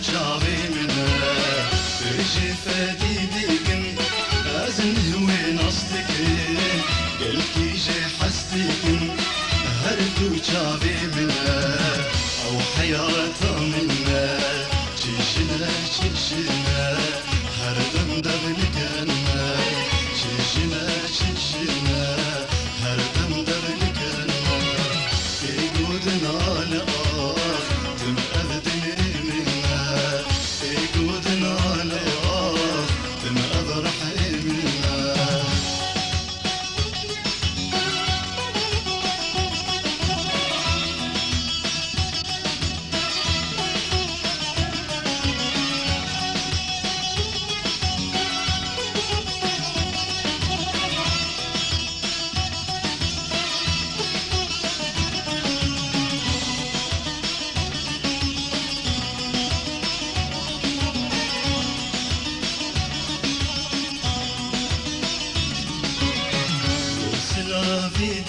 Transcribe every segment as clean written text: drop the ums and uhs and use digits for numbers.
çavê min Bêjî fedî dikin ezin wê nas dikin Gelkî jê hes dikin her du çavê min ew heyata min çîşine çîşine her dem devnikin çîşine çîşine her dem devnikin Êgodin ale tim ev dinê min Êgodin ale tim ev rehê min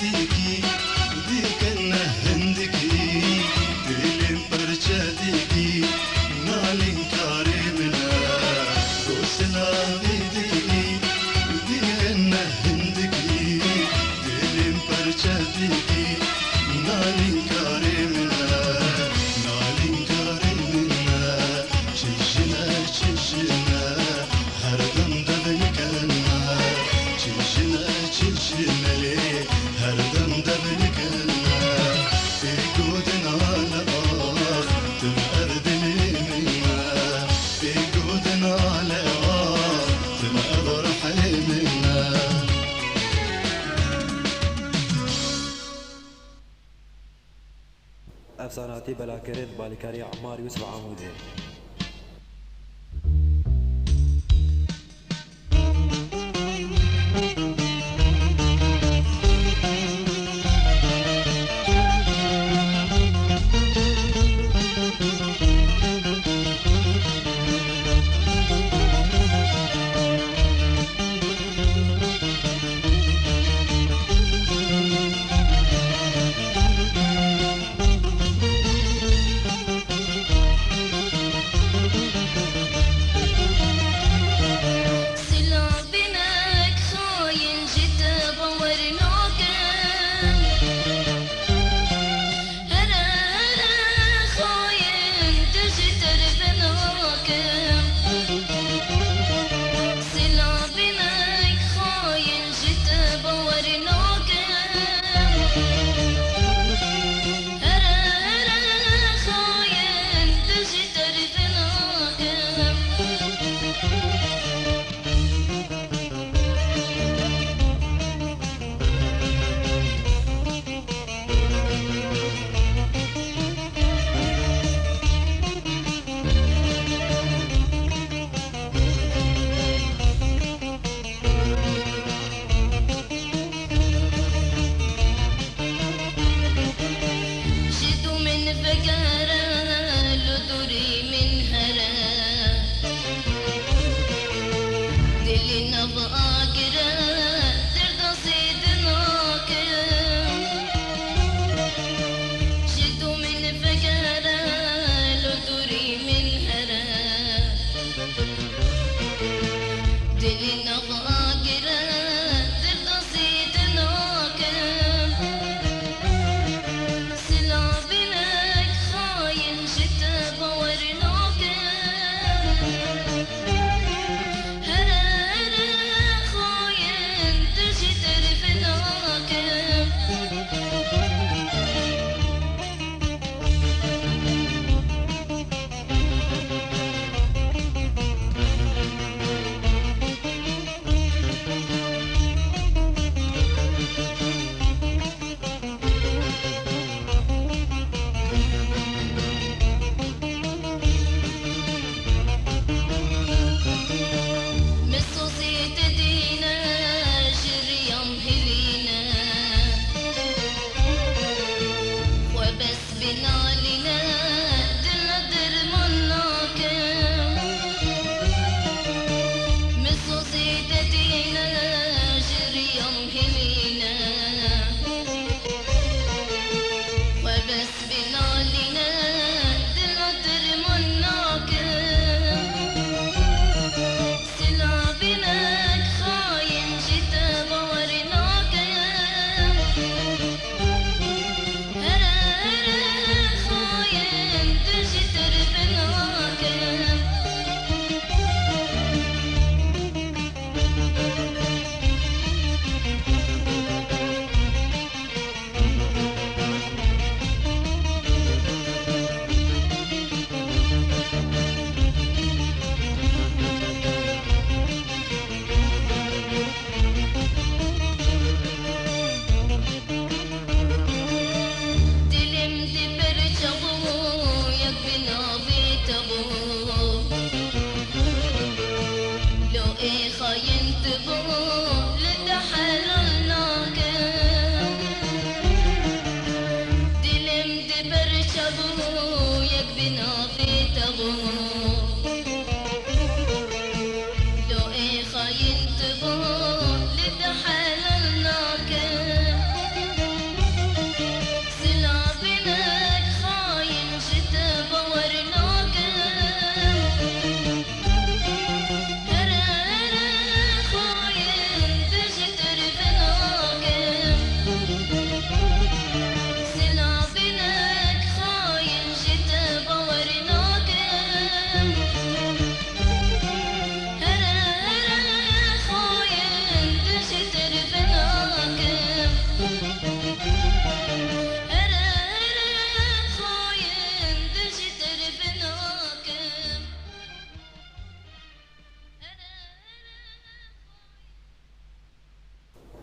Diki, diken hindiki, dilim parça diki, nalin kare mina. Kosla diki, diken hindiki, dilim parça diki, nalin kare mina, nalin kare mina. Çişine çişine, her dem devniken, çişine çişine. Her dem devniken Êgodin ale tim ev dinê min Êgodin ale tim ev rehê min افساناتی بلاکرین بالیکاری عمار یوسف عمودی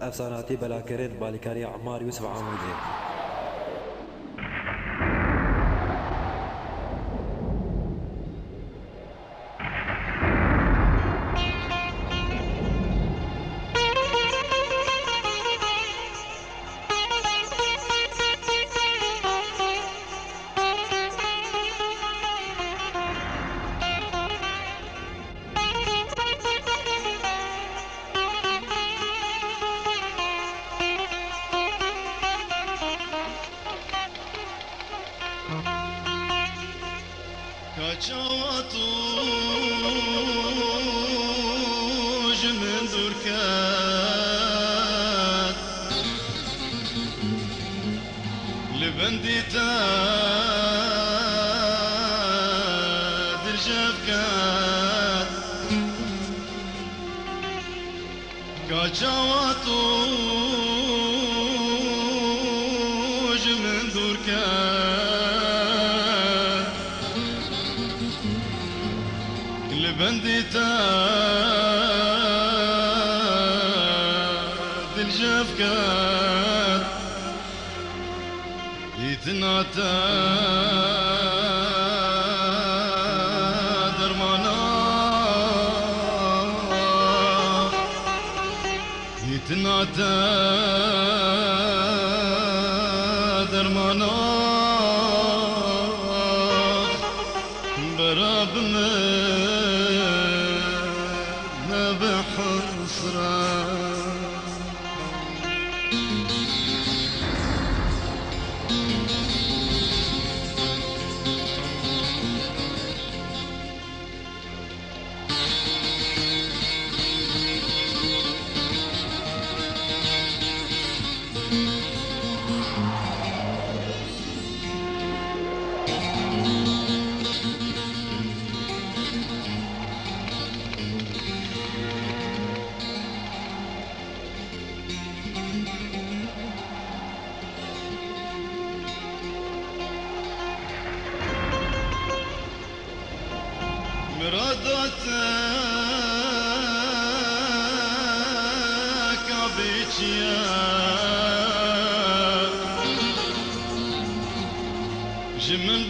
افساناتی بلاکرد بالیکاری عمار یوسف عامودی. كجواتوج من دركات لبندي تاد الجفكات كجواتوج من دركات لبندي تاد الجفكات يتناتا درمانا يتناتا درمانا براب مرادتك عبيتيا جمل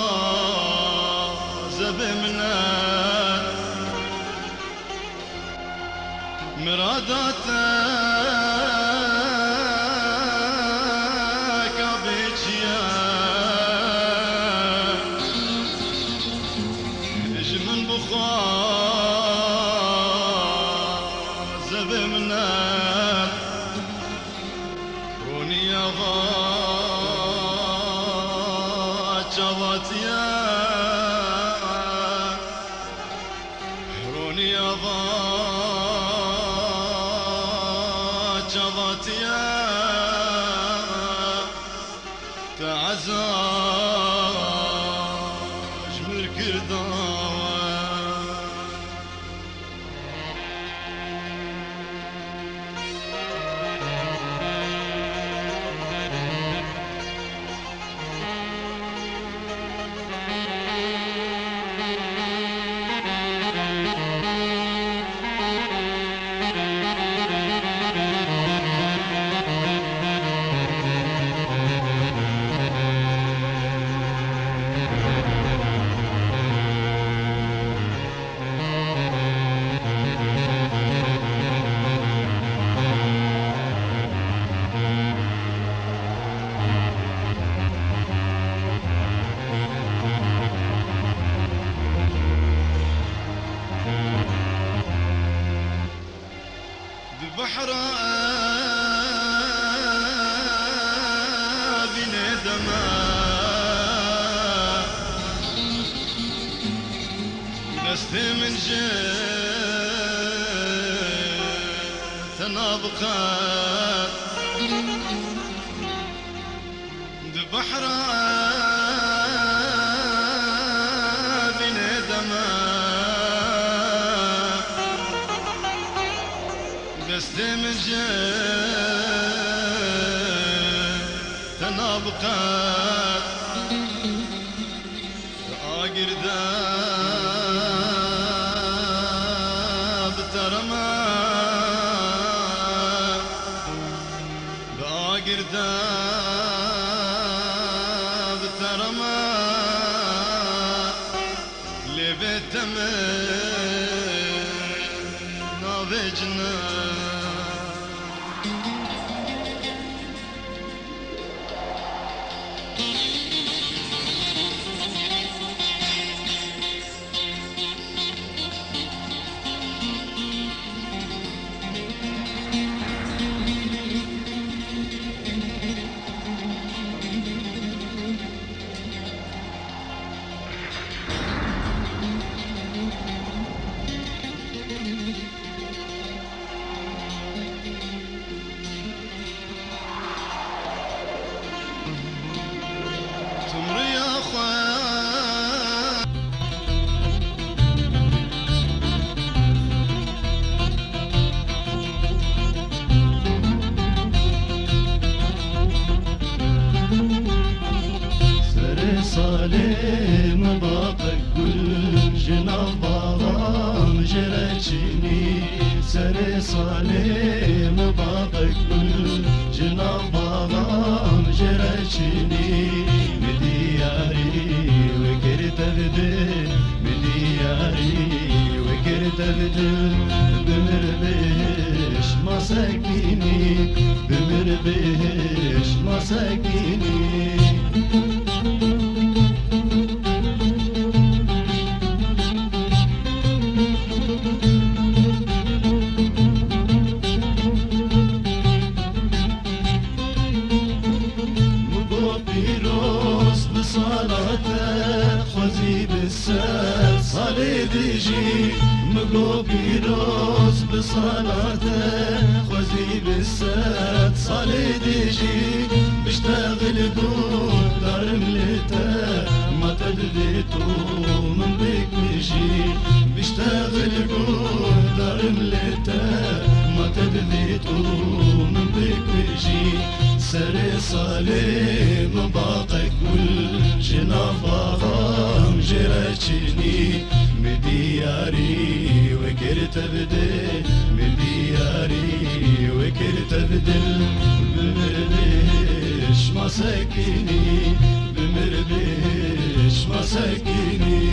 بخار زبي منك مرادتك عبيتيا زبي منك روني يا غاتشوات يا روني يا غاتشوات يا تعزاج مركردان بحر بين دماء دست من جيت تنابقات بحر بين دماء دست من جيت تنابقات آقر ذاب ترمى دا بترما لبتم ناوجنا سالم باقك كل جناب باغام جرچني سر سالم باقك كل جناب باغام جرچني مدياري وكرت بدل مدياري وكرت بدل بمربش مساكيني بمربش مساكيني صالي ديجي مقو بيروز بصلاته خوزي بالسات صالي ديجي بشتغل قول دار ملتا ما تدليتو من بيك مجي بشتغل قول دار ملتا ما تدليتو من بيك مجي سري صالي مباقك كل جناف باغام جرچني مدياري وكرت بدل مدياري وكرت بدل بمربش مساكيني بمربش مساكيني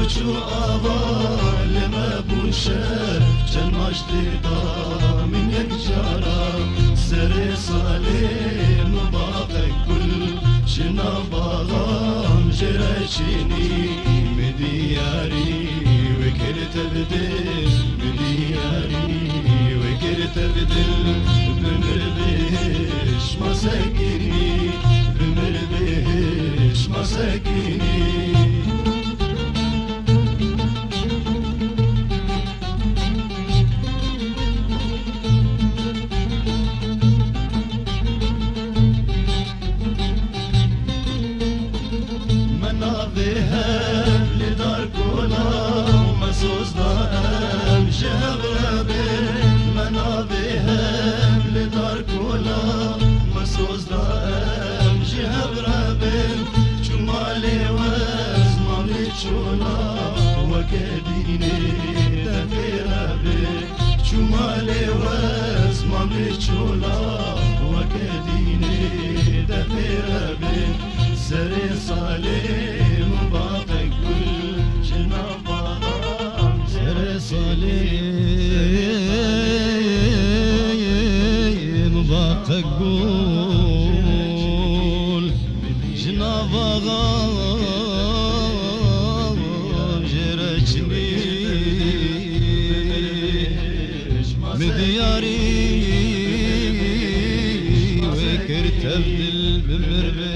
رجو آبا لما بوشر جنماش دیدا من یک جارا سر سالم باقی کل شنا باغام جرچینی مدیاری وکرت بدل مدیاری وکرت بدل بمربش مساکینی بمربش مساکینی سري صالم باقي كل جناب باغام سري صالم باقي كل جناب باغام جرچني مدياري وكرت ابدل بمربش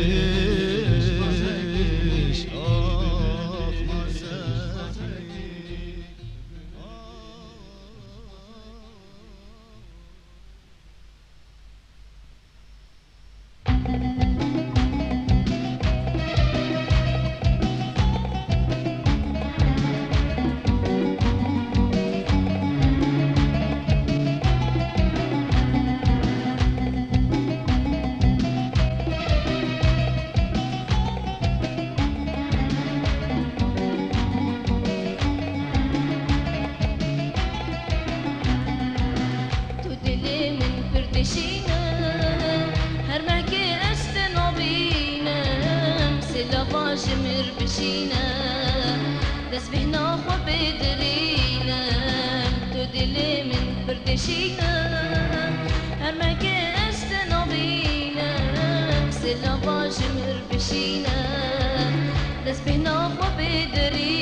باجمر بشينا دس بهنا خو بدرينا تدلي من بردشينا همك استنابينا سلا باجمر بشينا دس بهنا خو بدرينا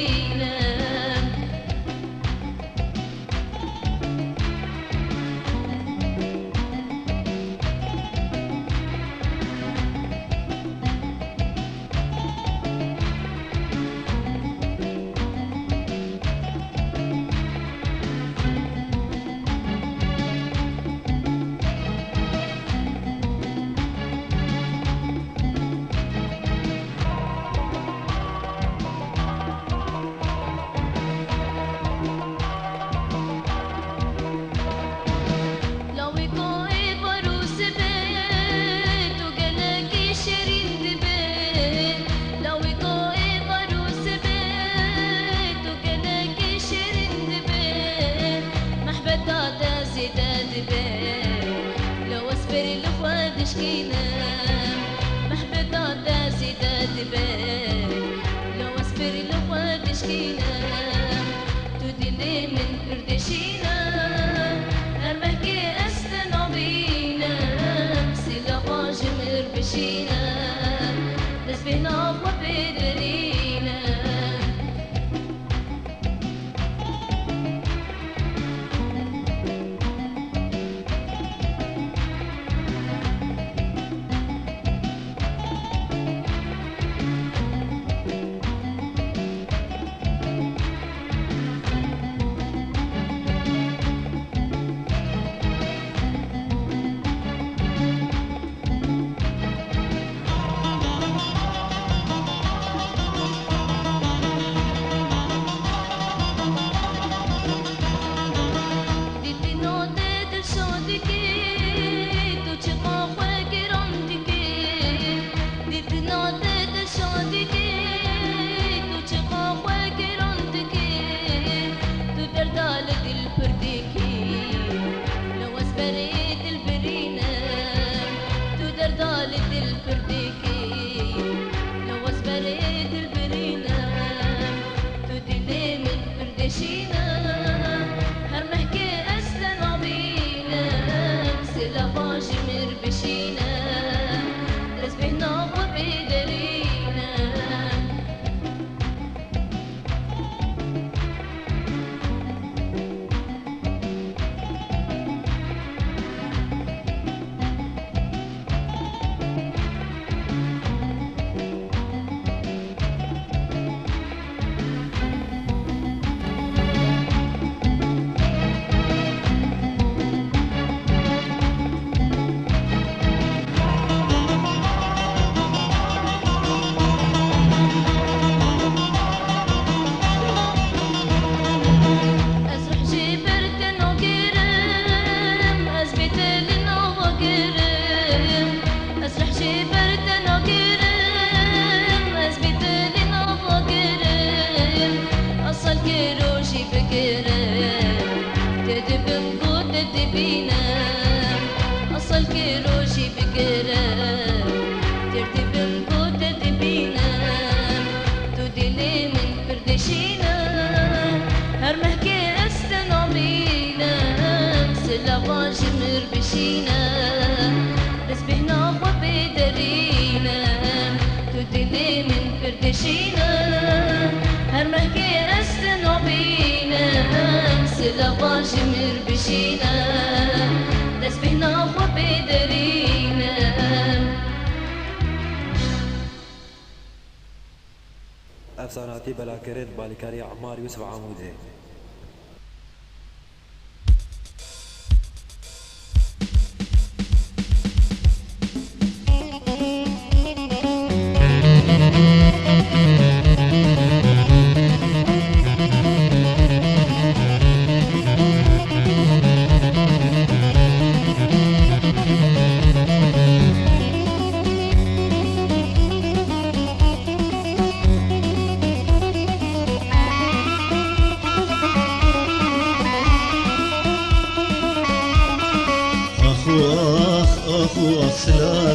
افساناتی بلاکرد بالیکاری عمار یوسف عمودی.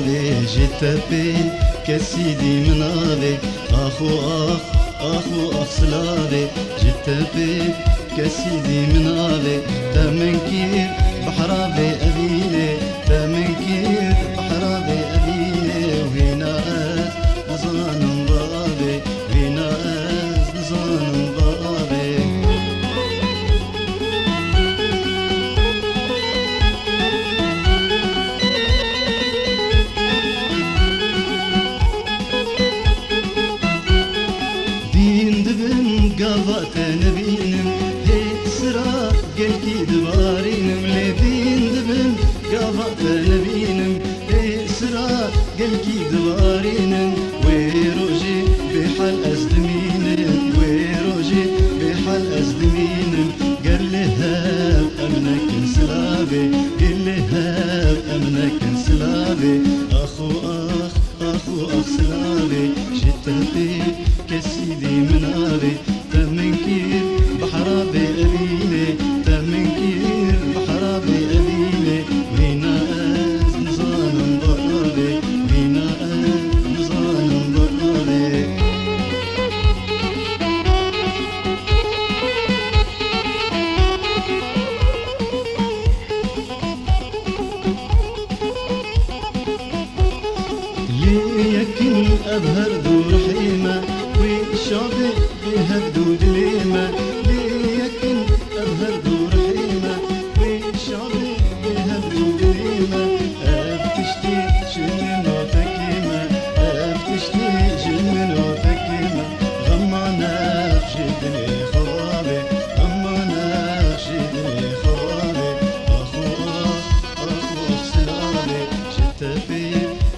منابي جتبي كسيدي منابي أخو أخ سلابي جتبي كسيدي منابي تمنكير بحرابي أبيلي تمنكير بحرابي أبيلي وهنا نزان بابي وهنا نزان بابي قضاء نبينم هيك سرا قلكي دبارينم لدين دبن قضاء نبينم هيك سرا قلكي دبارينم ويروجي بحال أزدمينم ويروجي بحال أزدمينم قال لها أمنك انسلابي قال لها أمنك انسلابي أخو أخ سلابي جتبي كسيدي منابي تمنكير بحرابي أبيلي تمنكير بحرابي أبيلي وهنا نزان بابي وهنا نزان بابي ليكن أبهر دور حيمة وشاطئ بهدود ليمة ليكن أبهر دور حيمة وشاطئ بهدود ليمة أبتشتي جنن وفكيمة أبتشتي جنن وفكيمة غمانا خشدني خوابي غمانا خشدني خوابي أخو سلابي جتبي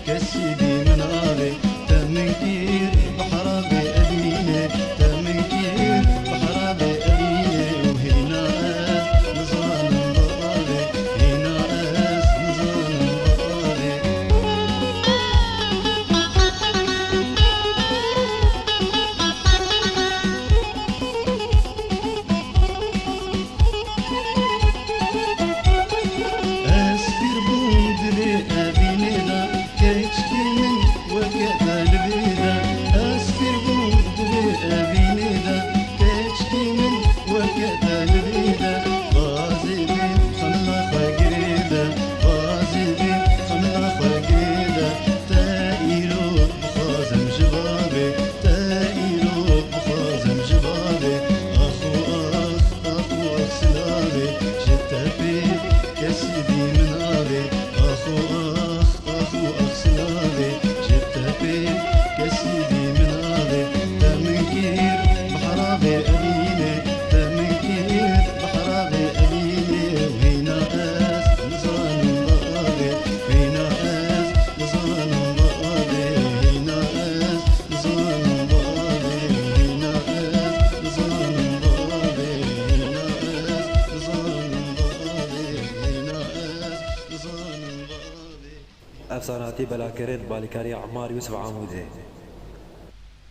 كسيدي منابي تمنكير بحرابي أبيلي تمنكير بحرابي أبيلي وهنا نزان بابي هنا نزان بابي أسفر بوندلي أبيلي دا كيشكي من وكذا البيدا أسفر بوندلي أبيلي دا كيشكي من وكذا البيدا غازي بي خلا خاقريدا غازي بي خلا خاقريدا تايلو بخازم جبابي تايلو بخازم جبابي أخو سلابي جتبي كسيدي منابي أخو سلابي جتبي كسيدي منابي تمنكير بحرابي أبيلي تمنكير بحرابي أبيلي وهنا نزان بابي وهنا نزان بابي هنا نزان بابي هنا نزان بابي هنا نزان بابي هنا نزان بابي افساناتی بلاکرد بالیکاری عمار یوسف عامودی